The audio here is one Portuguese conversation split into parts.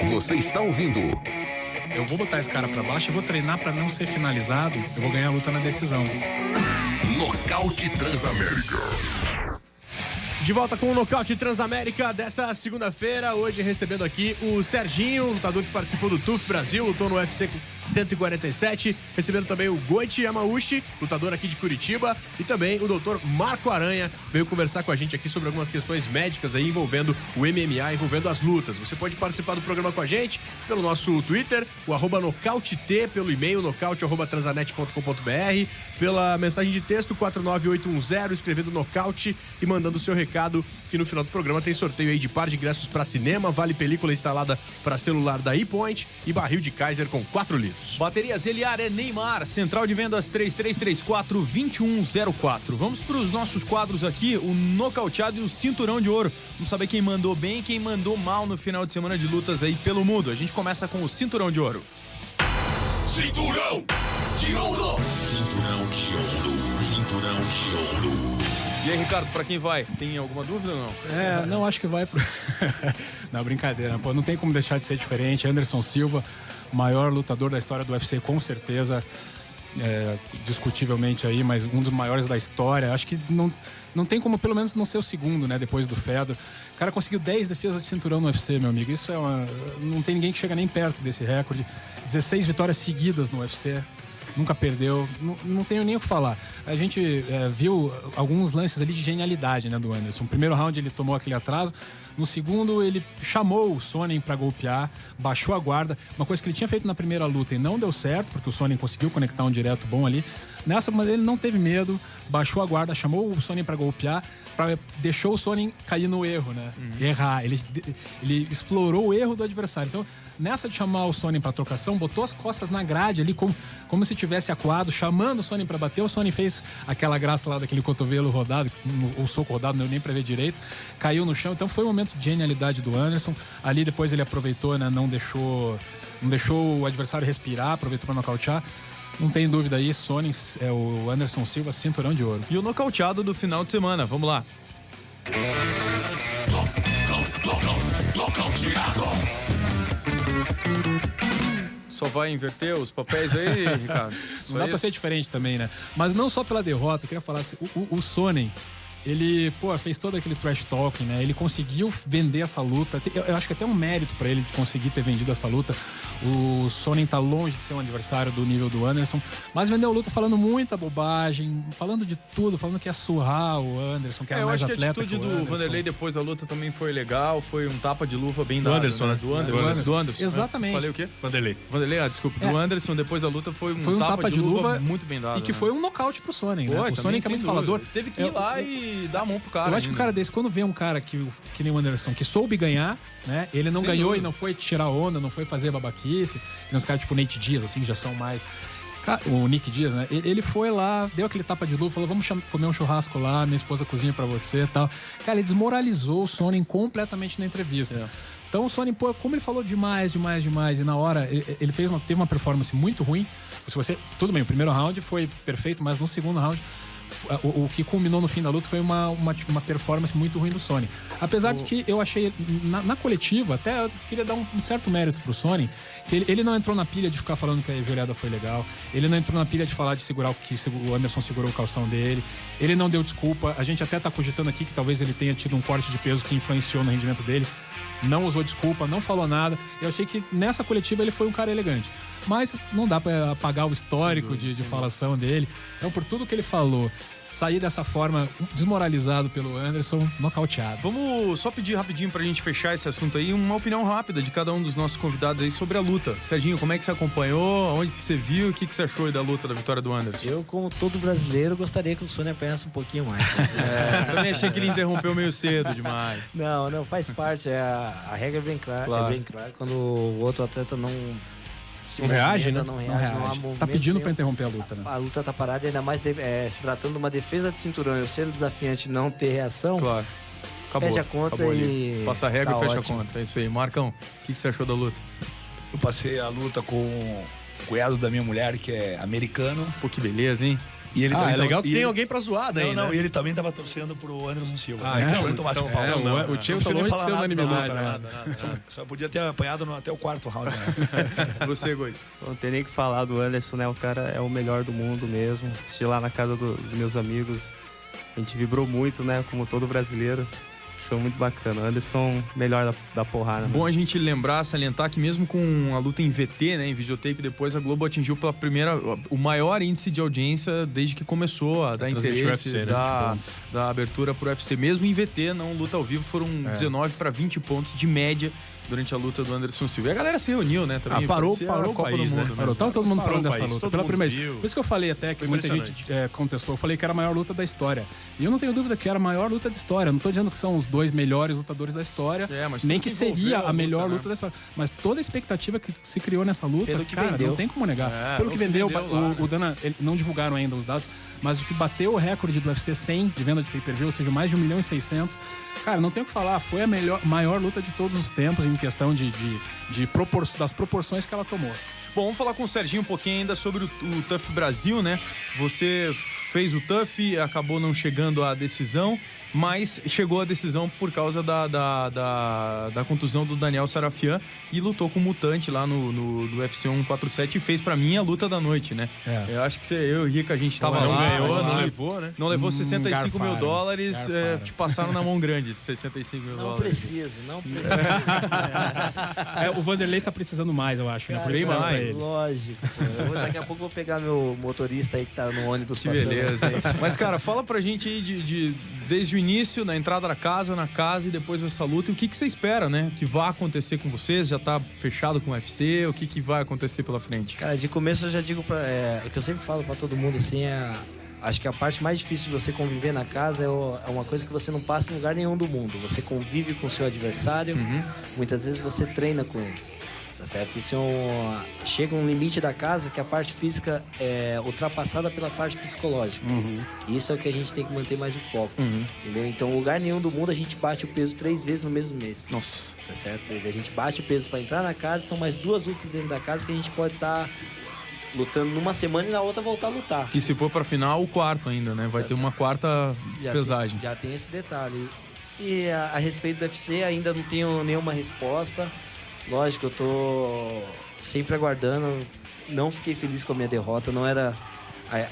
Você está ouvindo Eu vou botar esse cara pra baixo e vou treinar pra não ser finalizado. Eu vou ganhar a luta na decisão. Nocaute Transamérica. De volta com o Nocaute Transamérica dessa segunda-feira, hoje recebendo aqui o Serginho, lutador que participou do TUF Brasil, lutou no UFC 147, recebendo também o Goichi Yamauchi, lutador aqui de Curitiba, e também o doutor Marco Aranha, veio conversar com a gente aqui sobre algumas questões médicas aí envolvendo o MMA, envolvendo as lutas. Você pode participar do programa com a gente pelo nosso Twitter, o @NocauteT, pelo e-mail nocaute@transanet.com.br, pela mensagem de texto 49810, escrevendo nocaute e mandando o seu recado, que no final do programa tem sorteio aí de par de ingressos para cinema, vale película instalada para celular da E-Point e barril de Kaiser com 4 litros. Baterias Eliar é Neymar, central de vendas 3334-2104. Vamos para os nossos quadros aqui, o nocauteado e o cinturão de ouro. Vamos saber quem mandou bem e quem mandou mal no final de semana de lutas aí pelo mundo. A gente começa com o cinturão de ouro. Cinturão de ouro. Cinturão de ouro. Cinturão de ouro. E aí, Ricardo, pra quem vai? Tem alguma dúvida ou não? Não, acho que vai pro... Não, brincadeira. Pô, não tem como deixar de ser diferente. Anderson Silva, maior lutador da história do UFC, com certeza. Discutivelmente aí, mas um dos maiores da história. Acho que não tem como, pelo menos, não ser o segundo, né? Depois do Fedor. O cara conseguiu 10 defesas de cinturão no UFC, meu amigo. Isso não tem ninguém que chega nem perto desse recorde. 16 vitórias seguidas no UFC. Nunca perdeu, não tenho nem o que falar. A gente viu alguns lances ali de genialidade, né, do Anderson. No primeiro round ele tomou aquele atraso, no segundo ele chamou o Sonnen pra golpear, baixou a guarda, uma coisa que ele tinha feito na primeira luta e não deu certo, porque o Sonnen conseguiu conectar um direto bom ali. Nessa, mas ele não teve medo, baixou a guarda, chamou o Sonnen pra golpear, deixou o Sonnen cair no erro, né? Errar. Ele explorou o erro do adversário. Então, nessa de chamar o Sonnen pra trocação, botou as costas na grade ali, como se tivesse acuado, chamando o Sonnen pra bater. O Sonnen fez aquela graça lá daquele cotovelo rodado, o soco rodado, não deu nem pra ver direito, caiu no chão. Então foi um momento de genialidade do Anderson. Ali depois ele aproveitou, né? Não deixou o adversário respirar, aproveitou pra nocautear. Não tem dúvida aí, Sonnen é o Anderson Silva, cinturão de ouro. E o nocauteado do final de semana, vamos lá. Nocauteado. Só vai inverter os papéis aí, Ricardo? Não dá pra ser diferente também, né? Mas não só pela derrota, eu queria falar assim, o Sonnen, ele, fez todo aquele trash talking, né? Ele conseguiu vender essa luta. Eu acho que até um mérito pra ele de conseguir ter vendido essa luta. O Sonnen tá longe de ser um adversário do nível do Anderson, mas vendeu a luta falando muita bobagem, falando de tudo, falando que ia surrar o Anderson, que era mais atleta. Eu acho que a atitude do Vanderlei depois da luta também foi legal, foi um tapa de luva bem dado. Anderson, né? Do Anderson. Exatamente. Falei o quê? Vanderlei, desculpa. Do Anderson, depois da luta, foi um tapa de luva muito bem dado. E que foi um nocaute pro Sonnen, né? O Sonnen que é muito falador. Teve que ir lá e dar a mão pro cara. Eu acho que o cara desse, quando vê um cara que nem o Anderson, que soube ganhar, né? Ele não ganhou e não foi tirar onda, não foi fazer babaquice. Tem uns caras tipo o Nate Diaz, assim, que já são mais... O Nick Diaz, né? Ele foi lá, deu aquele tapa de luva, falou, vamos comer um churrasco lá, minha esposa cozinha pra você e tal. Cara, ele desmoralizou o Sonnen completamente na entrevista. Então o Sonnen, como ele falou demais, e na hora, ele teve uma performance muito ruim. Tudo bem, o primeiro round foi perfeito, mas no segundo round... O que culminou no fim da luta foi uma performance muito ruim do Sonnen. Apesar de que eu achei, na coletiva, até eu queria dar um certo mérito pro Sonnen, que ele não entrou na pilha de ficar falando que a joelhada foi legal, ele não entrou na pilha de falar de segurar que o Anderson segurou o calção dele, ele não deu desculpa. A gente até tá cogitando aqui que talvez ele tenha tido um corte de peso que influenciou no rendimento dele. Não usou desculpa, não falou nada. Eu achei que nessa coletiva ele foi um cara elegante. Mas não dá pra apagar o histórico de falação dele. Então, por tudo que ele falou, sair dessa forma, desmoralizado pelo Anderson, nocauteado. Vamos só pedir rapidinho pra gente fechar esse assunto aí, uma opinião rápida de cada um dos nossos convidados aí sobre a luta. Serginho, como é que você acompanhou? Onde que você viu? O que você achou aí da luta, da vitória do Anderson? Eu, como todo brasileiro, gostaria que o Sonnen apanhasse um pouquinho mais. Também achei que ele interrompeu meio cedo demais. Não, faz parte. A regra é bem clara. Claro. É bem clara. Quando o outro atleta não reage, né? Não reage. Não há movimento tá pedindo nenhum. pra interromper a luta, né? A luta tá parada, ainda mais se tratando de uma defesa de cinturão. Eu sendo desafiante não ter reação, Claro. Acabou. fecha a conta Acabou e... ali. Passa a regra tá e fecha ótimo. a conta. É isso aí. Marcão, o que você achou da luta? Eu passei a luta com o cunhado da minha mulher, que é americano. Pô, que beleza, hein? E ele também é legal que e tem ele- alguém pra zoar daí, Não, né? e ele também tava torcendo pro Anderson Silva. Ah, né? então- Deixou ele tomar então- um pau. O Tio Não falou precisa nem de falar ser nada da unanimidade, luta, né? Só podia ter apanhado até o quarto round, né? Você, Goi. Não tem nem o que falar do Anderson, né? O cara é o melhor do mundo mesmo. Assisti lá na casa dos meus amigos. A gente vibrou muito, né? Como todo brasileiro. Foi muito bacana. O Anderson, melhor da porrada. Bom a gente lembrar, salientar que mesmo com a luta em VT, né, em videotape, depois a Globo atingiu pela o maior índice de audiência desde que começou a dar transmitir o interesse UFC, né, da, de pontos. da abertura pro UFC. Mesmo em VT, não luta ao vivo, foram 19 para 20 pontos de média durante a luta do Anderson Silva. E a galera se reuniu, né, também. Parou parecia a o Copa país, do né? Mundo. Parou, tava todo mundo Parou falando o dessa país, luta. todo Pela mundo primeira vez. viu. Por isso que eu falei até que Foi muita gente impressionante. contestou. Eu falei que era a maior luta da história. E eu não tenho dúvida que era a maior luta da história. Não tô dizendo que são os 2 melhores lutadores da história, Mas nem tudo que envolveu seria a a melhor luta, né? luta da história. Mas toda a expectativa que se criou nessa luta, Pelo que cara, vendeu. não tem como negar. Pelo que vendeu, o Dana, não divulgaram ainda os dados, mas o que bateu o recorde do UFC 100 de venda de pay-per-view, ou seja, mais de 1.600.000. Cara, não tem o que falar. Foi a maior luta de todos os tempos em questão das proporções que ela tomou. Bom, vamos falar com o Serginho um pouquinho ainda sobre o TUF Brasil, né? Você fez o TUF, acabou não chegando à decisão, mas chegou à decisão por causa da contusão do Daniel Sarafian e lutou com o Mutante lá no UFC 147 e fez pra mim a luta da noite, né? Eu acho que eu e o Rica, a gente tava Não lá. ganhou, a gente não levou, né? não levou 65 mil garfaram, dólares, garfaram. te passaram na mão grande esses 65 mil Não dólares. preciso. O Vanderlei tá precisando mais, eu acho, né? Por isso bem que eu mais. pra ele. Lógico. Daqui a pouco eu vou pegar meu motorista aí que tá no ônibus Que passando. beleza. Mas, cara, fala pra gente aí desde o início, na entrada da casa, na casa e depois dessa luta, e o que você espera, né? Que vai acontecer com vocês? Já tá fechado com o UFC? O que vai acontecer pela frente? Cara, de começo eu já digo o que eu sempre falo pra todo mundo, assim, acho que a parte mais difícil de você conviver na casa é uma coisa que você não passa em lugar nenhum do mundo. Você convive com o seu adversário, muitas vezes você treina com ele, tá certo? Isso chega um limite da casa que a parte física é ultrapassada pela parte psicológica. Isso é o que a gente tem que manter mais o foco, entendeu? Então, em lugar nenhum do mundo a gente bate o peso 3 vezes no mesmo mês. Nossa. Tá certo? A gente bate o peso para entrar na casa, são mais 2 lutas dentro da casa que a gente pode estar lutando numa semana e na outra voltar a lutar. E se for pra final, o quarto ainda, né? Vai ter uma quarta pesagem. Já tem esse detalhe. E a respeito do UFC, ainda não tenho nenhuma resposta. Lógico, eu tô sempre aguardando. Não fiquei feliz com a minha derrota. Não era...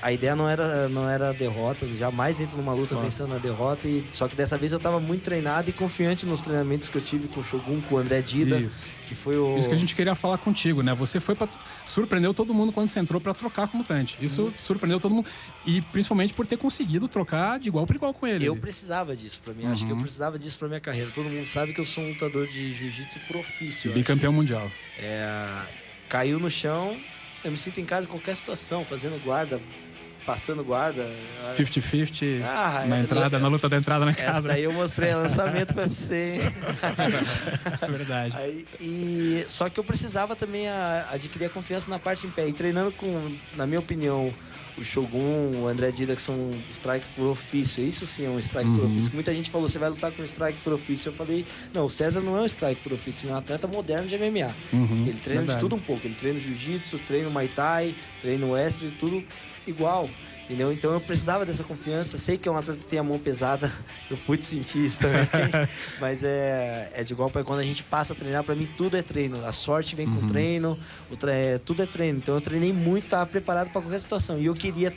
A ideia não era a derrota, jamais entro numa luta pensando na derrota. Só que dessa vez eu estava muito treinado e confiante nos treinamentos que eu tive com o Shogun, com o André Dida. Isso. Que foi o... Isso que a gente queria falar contigo, né? Você foi pra... surpreendeu todo mundo quando você entrou pra trocar com o Mutante. Isso surpreendeu todo mundo. E principalmente por ter conseguido trocar de igual para igual com ele. Eu precisava disso pra mim. Acho que eu precisava disso pra minha carreira. Todo mundo sabe que eu sou um lutador de jiu-jitsu profissional. Bicampeão mundial. Caiu no chão, eu me sinto em casa em qualquer situação, fazendo guarda, passando guarda. 50-50 na entrada, na luta da entrada na Essa casa. daí eu mostrei lançamento pro UFC. Verdade. Só que eu precisava também adquirir a confiança na parte em pé. E treinando com, na minha opinião, o Shogun, o André Dida, que são um strike por ofício. Isso sim é um strike por ofício. Muita gente falou, você vai lutar com um strike por ofício. Eu falei, não, o César não é um strike por ofício, é um atleta moderno de MMA. Ele treina de tudo um pouco. Ele treina jiu-jitsu, treina Muay Thai, treina wrestling, tudo igual. Entendeu? Então eu precisava dessa confiança. Sei que é um atleta que tem a mão pesada, eu pude sentir isso também. Mas é de igual para quando a gente passa a treinar, para mim tudo é treino. A sorte vem com treino, tudo é treino. Então eu treinei muito, estava preparado para qualquer situação. E eu queria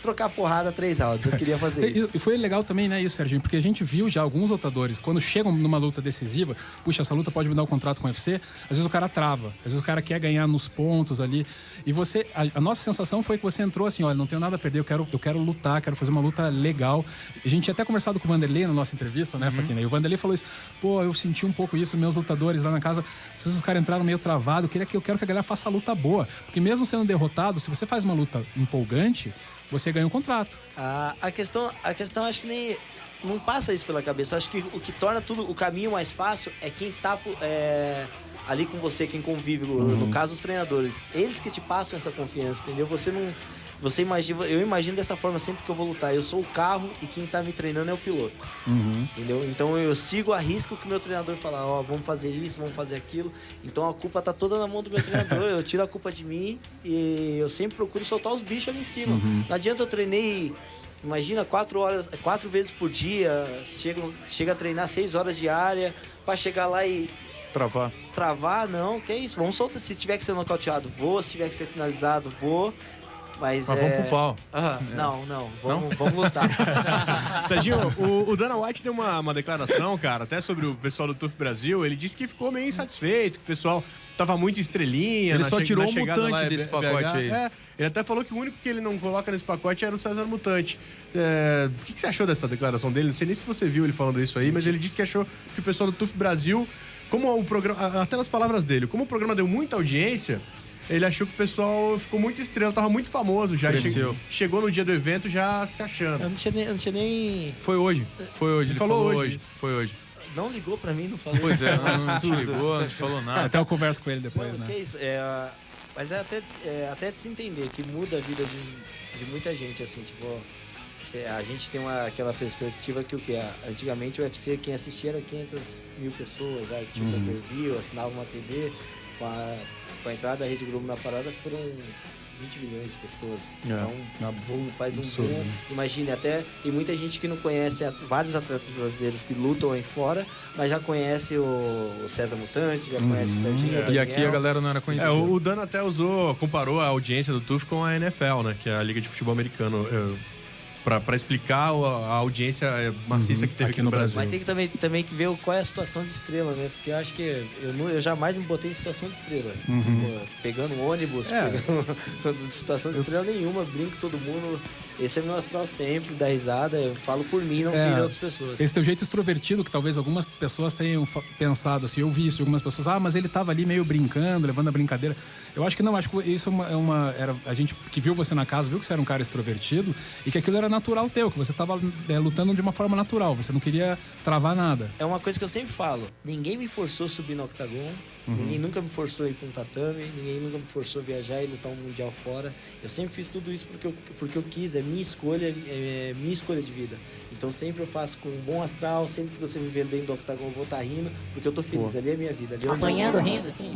trocar porrada 3 rounds, eu queria fazer isso. E foi legal também, né, isso, Serginho? Porque a gente viu já alguns lutadores, quando chegam numa luta decisiva, puxa, essa luta pode me dar um contrato com o UFC, às vezes o cara trava, às vezes o cara quer ganhar nos pontos ali. E você, a nossa sensação foi que você entrou assim, olha, não tenho nada a perder, eu quero lutar, quero fazer uma luta legal. A gente tinha até conversado com o Vanderlei na nossa entrevista, né, Faquinha? E o Vanderlei falou isso, pô, eu senti um pouco isso, meus lutadores lá na casa, se os caras entraram meio travado, eu quero que a galera faça a luta boa. Porque mesmo sendo derrotado, se você faz uma luta empolgante, você ganha um contrato. A questão acho que nem... Não passa isso pela cabeça. Acho que o que torna tudo o caminho mais fácil é quem tá ali com você, quem convive. No caso, os treinadores. Eles que te passam essa confiança, entendeu? Você não... eu imagino dessa forma sempre que eu vou lutar. Eu sou o carro e quem tá me treinando é o piloto. Entendeu? Então eu sigo a risca o que o meu treinador fala, vamos fazer isso, vamos fazer aquilo. Então a culpa tá toda na mão do meu treinador. Eu tiro a culpa de mim e eu sempre procuro soltar os bichos ali em cima. Não adianta eu treinei, imagina, 4 vezes por dia, chega a treinar 6 horas diária pra chegar lá e travar, não, que é isso, vamos soltar. Se tiver que ser nocauteado, vou. Se tiver que ser finalizado, vou. Mas vamos pro pau. Não, vamos lutar. Serginho, o Dana White deu uma declaração, cara, até sobre o pessoal do TUF Brasil. Ele disse que ficou meio insatisfeito, que o pessoal tava muito estrelinha. Ele só tirou o chegada Mutante lá, desse BH. pacote aí. Ele até falou que o único que ele não coloca nesse pacote era o César Mutante. O que você achou dessa declaração dele? Não sei nem se você viu ele falando isso aí, mas ele disse que achou que o pessoal do TUF Brasil, como o programa, até nas palavras dele, como o programa deu muita audiência, ele achou que o pessoal ficou muito estrela, tava muito famoso já. Chegou no dia do evento já se achando. Eu não tinha nem... Foi hoje. Ele falou hoje. Foi hoje. Não ligou pra mim, não falou. Pois é, não ligou, não falou nada. Até eu converso com ele depois, né? Que é isso, mas é até de se entender que muda a vida de muita gente, assim, tipo... A gente tem aquela perspectiva que antigamente o UFC, quem assistia era 500 mil pessoas, vai, tipo, pay-per-view, assinava uma TV, com a entrada da Rede Globo na parada foram 20 milhões de pessoas. Então, faz um absurdo, boom. né? Imagine, até tem muita gente que não conhece vários atletas brasileiros que lutam aí fora, mas já conhece o César Mutante, já conhece o Serginho. E aqui a galera não era conhecida. O Dana até comparou a audiência do TUF com a NFL, né? Que é a Liga de Futebol Americano. Pra explicar a audiência maciça que teve aqui no Brasil. Mas tem que também que ver qual é a situação de estrela, né? Porque eu acho que eu jamais me botei em situação de estrela. Pegando ônibus, pegando situação de estrela nenhuma, brinco com todo mundo. Esse é meu astral sempre, dá risada. Eu falo por mim, não sei de outras pessoas. Esse teu jeito extrovertido, que talvez algumas pessoas tenham pensado assim, eu vi isso de algumas pessoas, mas ele tava ali meio brincando, levando a brincadeira. Eu acho que não, acho que isso era a gente que viu você na casa, viu que você era um cara extrovertido e que aquilo era natural teu, que você tava lutando de uma forma natural, você não queria travar nada. É uma coisa que eu sempre falo, ninguém me forçou a subir no octagon, ninguém nunca me forçou a ir para um tatame, ninguém nunca me forçou a viajar e lutar um mundial fora. Eu sempre fiz tudo isso porque eu quis, é minha escolha de vida. Então sempre eu faço com um bom astral, sempre que você me ver dentro do octagon eu vou estar rindo, porque eu tô feliz, ali é a minha vida. Ali apanhando, rindo, assim.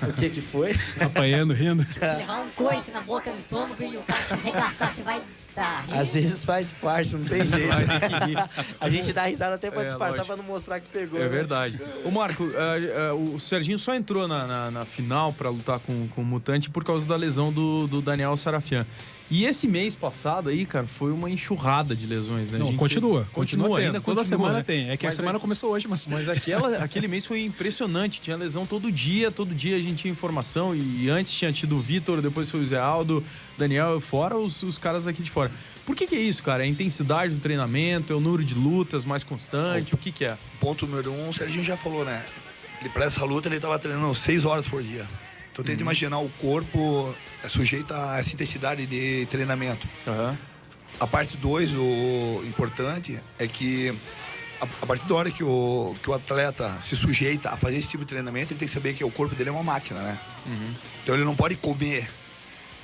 O que foi? Apanhando, rindo. Se levar um coice na boca do estômago e o cara se arregaçar, você vai estar rindo. Às vezes faz parte, não tem jeito. A gente dá risada até pra disfarçar, pra não mostrar que pegou. É verdade. Ô Marco, o Serginho só entrou na final pra lutar com o Mutante por causa da lesão do Daniel Sarafian. E esse mês passado aí, cara, foi uma enxurrada de lesões, né? Não, continua ainda. Toda semana né? tem. É que a semana começou hoje, mas aquele mês foi impressionante. Tinha lesão todo dia a gente tinha informação. E antes tinha tido o Vitor, depois foi o Zé Aldo, Daniel, fora os caras aqui de fora. Por que é isso, cara? É a intensidade do treinamento, é o número de lutas mais constante, o que é? Ponto número 1, o Serginho já falou, né? Ele, pra essa luta, ele tava treinando 6 horas por dia. Então tenta imaginar, o corpo é sujeito a essa intensidade de treinamento. A parte 2, o importante é que a partir da hora que o atleta se sujeita a fazer esse tipo de treinamento, ele tem que saber que o corpo dele é uma máquina, né? Então ele não pode comer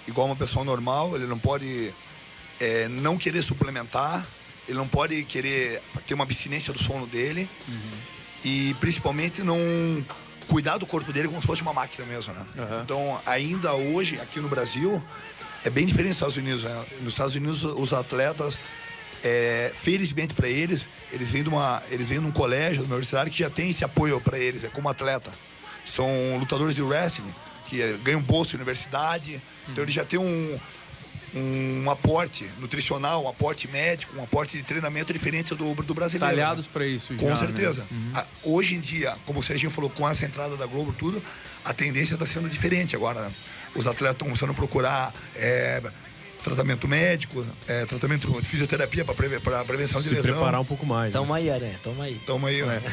igual uma pessoa normal, ele não pode não querer suplementar, ele não pode querer ter uma abstinência do sono dele e principalmente não cuidar do corpo dele como se fosse uma máquina mesmo, né? Então, ainda hoje, aqui no Brasil, é bem diferente dos Estados Unidos, né? Nos Estados Unidos, os atletas, felizmente para eles vêm de um colégio, de uma universidade que já tem esse apoio para eles, como atleta. São lutadores de wrestling, que ganham bolsa de universidade, então eles já têm um aporte nutricional, um aporte médico, um aporte de treinamento diferente do brasileiro. Talhados, né? Para isso. Com certeza. Né? Hoje em dia, como o Serginho falou, com essa entrada da Globo, tudo, a tendência está sendo diferente agora. Né? Os atletas estão começando a procurar tratamento médico, tratamento de fisioterapia para prevenção de lesão. Se preparar um pouco mais. Tamo aí, Aranha, tamo aí.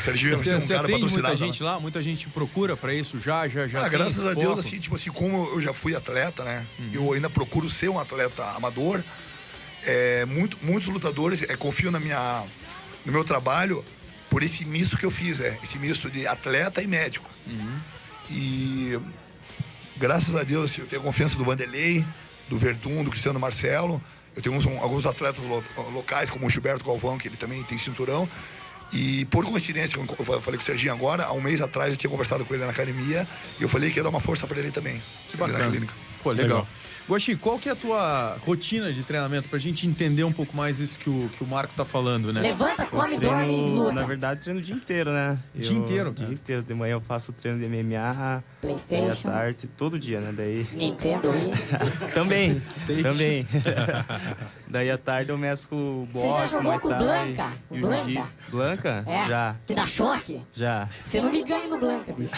Serginho, você é um cara patrocinado. Muita gente lá, muita gente procura para isso já. Graças a Deus, assim, tipo assim, como eu já fui atleta, né? Eu ainda procuro ser um atleta amador. Muitos lutadores confiam no meu trabalho por esse misto que eu fiz, esse misto de atleta e médico. E graças a Deus, assim, eu tenho a confiança do Vanderlei, do Verdun, do Cristiano Marcelo. Eu tenho alguns atletas locais, como o Gilberto Galvão, que ele também tem cinturão. E por coincidência, eu falei com o Serginho agora, há um mês atrás eu tinha conversado com ele na academia e eu falei que ia dar uma força para ele também. Que bacana. Pô, legal. Guaxi, qual que é a tua rotina de treinamento pra gente entender um pouco mais isso que o Marco tá falando, né? Levanta, come, dorme e luta. Na verdade, treino o dia inteiro, né? Dia inteiro? O dia inteiro. De manhã eu faço treino de MMA. PlayStation. Aí à tarde, todo dia, né? Daí... Nintendo Wii. Também. Daí à tarde eu mesclo Você já boxe, jogou Muay com Thai Blanca? e o Blanca? jiu-jitsu. Blanca? É? Já. Que dá choque? Já. Você não me ganha no Blanca, bicho.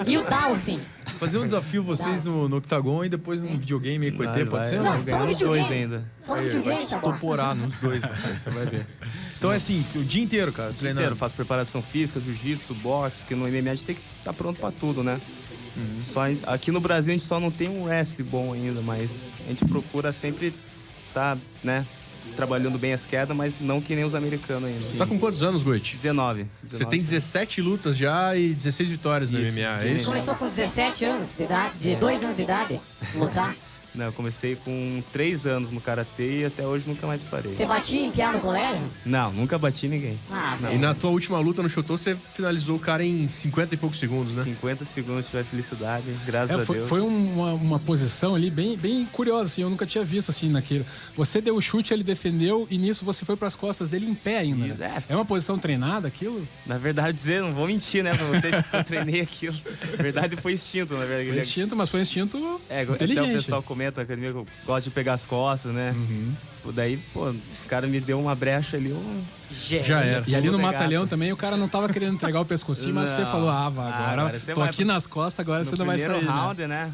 E o Dawson? Fazer um desafio vocês no Octagon e depois num videogame aí com o ET, pode ser? Não, Eu só no ganho os dois videogame. ainda. Só no Vai videogame, te tá bom. estoporar nos dois, né? Você vai ver. Então é assim, o dia inteiro, cara, treinando. Inteiro, faço preparação física, jiu-jitsu, boxe, porque no MMA a gente tem que estar pronto pra tudo, né? Só, aqui no Brasil a gente só não tem um wrestling bom ainda, mas a gente procura sempre estar, né, trabalhando bem as quedas, mas não que nem os americanos ainda. Você tá com quantos anos, Goit? 19. Você tem 17 lutas já e 16 vitórias no Isso. MMA, é Você isso? começou com 17 anos de idade, de 2 anos de idade, lutar. Não, eu comecei com 3 anos no Karatê e até hoje nunca mais parei. Você batia em piada no colégio? Não, nunca bati ninguém. Ah, E velho. na tua última luta no Shotô, você finalizou o cara em 50 e poucos segundos, né? 50 segundos se tiver felicidade, graças a Deus. Foi uma posição ali bem curiosa, assim, eu nunca tinha visto assim naquilo. Você deu o chute, ele defendeu e nisso você foi pras costas dele em pé ainda. Isso, Né? É uma posição treinada aquilo? Na verdade, não vou mentir, né, pra vocês que eu treinei aquilo. Na verdade, foi instinto, na verdade. Foi instinto, mas foi um instinto Até inteligente. o pessoal comenta na academia que eu gosto de pegar as costas, né? Daí, pô, o cara me deu uma brecha ali, Já era. E ali no Vou pegar. Matalhão também o cara não tava querendo entregar o pescocinho, mas você Não. falou, agora você tô vai aqui nas costas, agora você não vai sair. primeiro Né? round, né?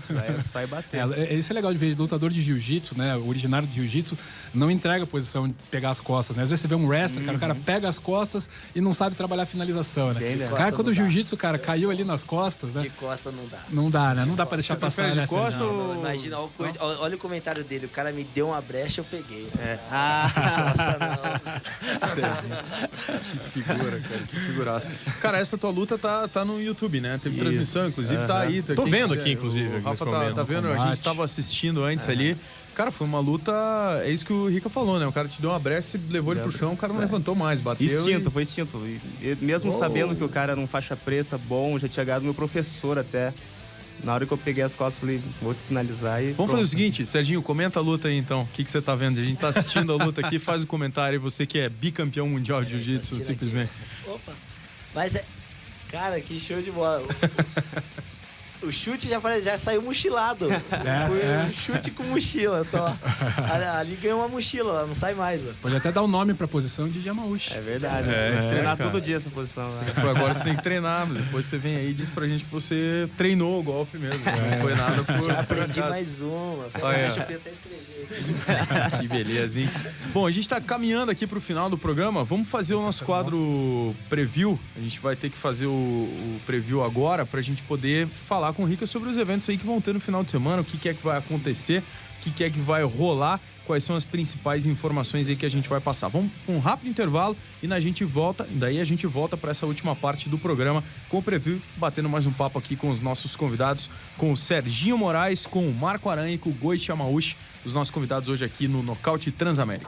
Só ir bater. Isso é legal de ver, lutador de jiu-jitsu, né? O originário de jiu-jitsu não entrega a posição de pegar as costas, né? Às vezes você vê um wrestler, cara, o cara pega as costas e não sabe trabalhar a finalização, né? Bem, né? Cara, quando o não dá. jiu-jitsu, cara, caiu ali nas costas, né? De costa não dá. Não dá, né? Não dá pra deixar Você passar prefere de nessa. costa não. Não, imagina, olha o comentário dele. O cara me deu uma brecha, eu peguei. Ah, Que figura, cara, que figuraça. Cara, essa tua luta tá no YouTube, né? Teve transmissão, inclusive, tá aí. Tô quem vendo quiser. aqui, inclusive, O nesse Rafa momento. tá vendo, a gente tava assistindo antes ali. Cara, foi uma luta, é isso que o Rica falou, né? O cara te deu uma brecha, você levou ele pro chão, o cara não levantou mais, bateu. foi instinto. E mesmo sabendo que o cara era um faixa preta bom, já tinha ganhado meu professor até. Na hora que eu peguei as costas, falei, vou finalizar e. Vamos fazer o seguinte, Serginho, comenta a luta aí então. O que você tá vendo? A gente tá assistindo a luta aqui, faz o comentário. Você que é bicampeão mundial de jiu-jitsu, Tira simplesmente. Opa. Mas é. Cara, que show de bola. O chute já saiu mochilado. Foi um chute com mochila. Ali ganhou uma mochila, lá não sai mais. Ó. Pode até dar o nome pra posição de Yamauchi. É verdade. É, Treinar cara. todo dia essa posição. Né? Pô, agora você tem que treinar, depois você vem aí e diz pra gente que você treinou o golpe mesmo. Não foi nada por Já aprendi acaso. mais uma. Olha. Deixa eu até escrever. Que beleza, hein? Bom, a gente tá caminhando aqui pro final do programa. Vamos fazer o nosso quadro preview. A gente vai ter que fazer o preview agora pra gente poder falar com o Rica sobre os eventos aí que vão ter no final de semana, o que é que vai acontecer, o que é que vai rolar, quais são as principais informações aí que a gente vai passar. Vamos com um rápido intervalo e daí a gente volta para essa última parte do programa com o preview, batendo mais um papo aqui com os nossos convidados, com o Serginho Moraes, com o Marco Aranha e com o Goit Yamauchi, os nossos convidados hoje aqui no Nocaute Transamérica.